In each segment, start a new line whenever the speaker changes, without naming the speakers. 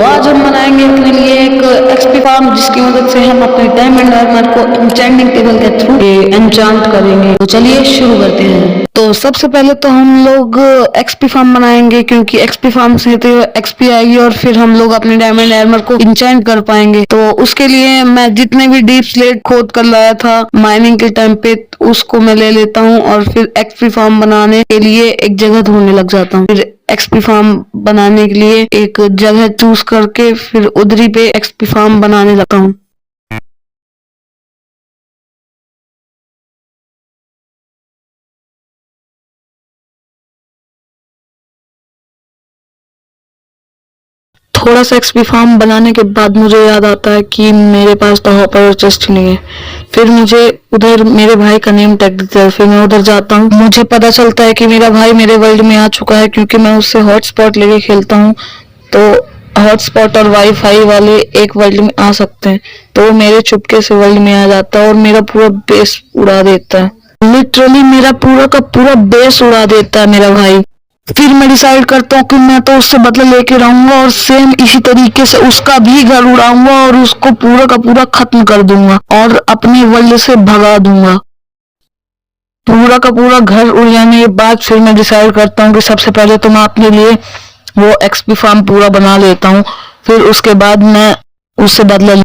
आज हम बनाएंगे अपने लिए एक एक्सपी फार्म, जिसकी मदद से हम अपने डायमंड आर्मर को एन्चेंटिंग टेबल के थ्रू एन्चांट करेंगे। तो चलिए शुरू करते हैं। तो सबसे पहले तो हम लोग एक्सपी फार्म बनाएंगे, क्योंकि एक्सपी फार्म से तो एक्सपी आएगी और फिर हम लोग अपने डायमंड आर्मर को एन्चेंट कर पाएंगे। तो उसके लिए मैं जितने भी डीप स्लेट खोद कर लाया था माइनिंग के टाइम पे, उसको मैं ले लेता हूँ और फिर एक्सपी फार्म बनाने के लिए एक जगह ढूंढने लग जाता हूँ। फिर एक्सपी फार्म बनाने के लिए एक जगह चूज करके फिर उधरी पे एक्सपी फार्म बनाने लगा हूँ। थोड़ा सा एक्सपी फार्म बनाने के बाद मुझे याद आता है कि मेरे पास तो हॉपर और चेस्ट नहीं है। फिर मुझे उधर मेरे भाई का नेम टैग दिखता है, फिर मैं उधर जाता हूँ। मुझे पता चलता है कि मेरा भाई मेरे वर्ल्ड में आ चुका है, क्योंकि मैं उससे हॉटस्पॉट लेके खेलता हूँ। तो हॉटस्पॉट और वाईफाई वाले एक वर्ल्ड में आ सकते हैं, तो वो मेरे चुपके से वर्ल्ड में आ जाता है और मेरा पूरा बेस उड़ा देता है। लिटरली मेरा पूरा का पूरा बेस उड़ा देता है मेरा भाई। फिर मैं डिसाइड करता हूँ कि मैं तो उससे बदला लेके रहूंगा और सेम इसी तरीके से उसका भी घर उड़ाऊंगा और उसको पूरा का पूरा खत्म कर दूंगा और अपने वर्ल्ड से भगा दूंगा। पूरा का पूरा घर उड़ जाने के बाद फिर मैं डिसाइड करता हूँ कि सबसे पहले तो मैं अपने लिए वो एक्सपी फार्म पूरा बना लेता हूँ, फिर उसके बाद मैं उससे बदला।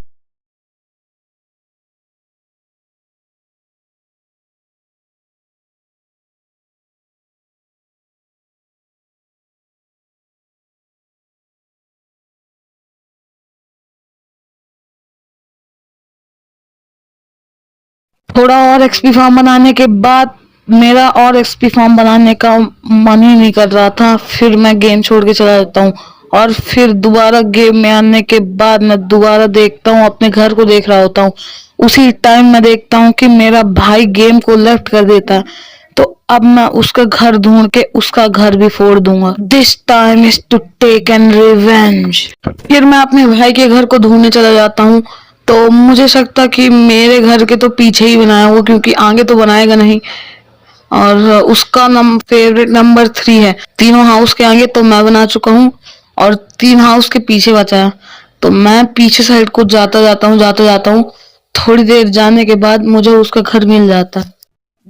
थोड़ा और एक्सपी फार्म बनाने के बाद मेरा और एक्सपी फार्म बनाने का मन ही नहीं कर रहा था। फिर मैं गेम छोड़ के चला जाता हूँ और फिर दोबारा गेम में आने के बाद मैं दोबारा देखता हूँ, अपने घर को देख रहा होता हूँ। उसी टाइम मैं देखता हूँ कि मेरा भाई गेम को लेफ्ट कर देता है। तो अब मैं उसका घर ढूंढ के उसका घर भी फोड़ दूंगा। This time is to take an revenge. फिर मैं अपने भाई के घर को ढूंढने चला जाता हूँ। तो मुझे शक था कि मेरे घर के तो पीछे ही बनाया होगा, क्योंकि आगे तो बनाएगा नहीं। और उसका फेवरेट नंबर 3 है। तीनों हाउस के आगे तो मैं बना चुका हूँ और 3 हाउस के पीछे बचा है। तो मैं पीछे साइड को जाता जाता हूँ। थोड़ी देर जाने के बाद मुझे उसका घर मिल जाता है।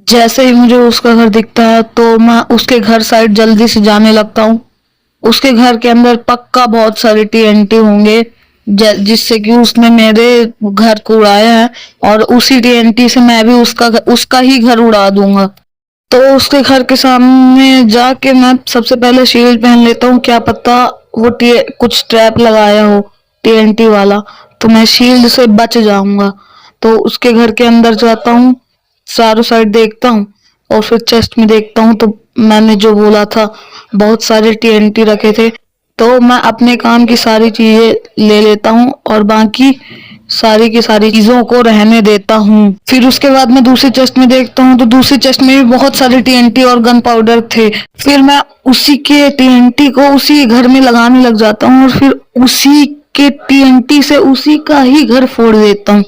जैसे ही मुझे उसका घर दिखता है तो मैं उसके घर साइड जल्दी से जाने लगता हूँ। उसके घर के अंदर पक्का बहुत सारे टीएनटी होंगे, जिससे कि उसने मेरे घर को उड़ाया है और उसी टीएनटी से मैं भी उसका ही घर उड़ा दूंगा। तो उसके घर के सामने जाके मैं सबसे पहले शील्ड पहन लेता हूँ, क्या पता वो कुछ ट्रैप लगाया हो टीएनटी वाला, तो मैं शील्ड से बच जाऊंगा। तो उसके घर के अंदर जाता हूँ, चारों साइड देखता हूँ और फिर चेस्ट में देखता हूँ, तो मैंने जो बोला था बहुत सारे टीएनटी रखे थे। तो मैं अपने काम की सारी चीजें ले लेता हूँ और बाकी सारी की सारी चीजों को रहने देता हूँ। फिर उसके बाद मैं दूसरी चेस्ट में देखता हूँ, तो दूसरी चेस्ट में भी बहुत सारे टीएनटी और गन पाउडर थे। फिर मैं उसी के टीएनटी को उसी घर में लगाने लग जाता हूँ और फिर उसी के टीएनटी से उसी का ही घर फोड़ देता हूँ।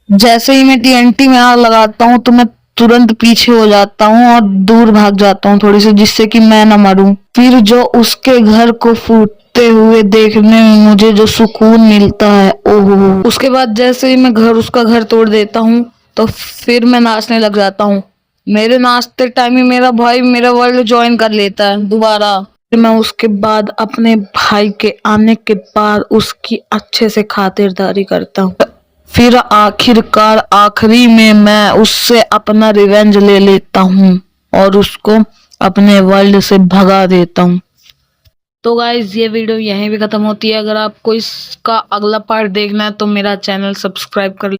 जैसे ही मैं टीएनटी में आग लगाता हूँ तो मैं तुरंत पीछे हो जाता हूँ और दूर भाग जाता हूँ थोड़ी सी, जिससे कि मैं ना मरूं। फिर जो उसके घर को फूटते हुए देखने में मुझे जो सुकून मिलता है, ओहो। उसके बाद जैसे ही मैं उसका घर तोड़ देता हूँ तो फिर मैं नाचने लग जाता हूँ। मेरे नाचते टाइम ही मेरा भाई मेरा वर्ल्ड ज्वाइन कर लेता है दोबारा। फिर मैं उसके बाद अपने भाई के आने के बाद उसकी अच्छे से खातिरदारी करता हूँ। फिर आखिरकार आखिरी में मैं उससे अपना रिवेंज ले लेता हूँ और उसको अपने वर्ल्ड से भगा देता हूँ। तो गाइज ये वीडियो यहीं भी खत्म होती है। अगर आपको इसका अगला पार्ट देखना है तो मेरा चैनल सब्सक्राइब कर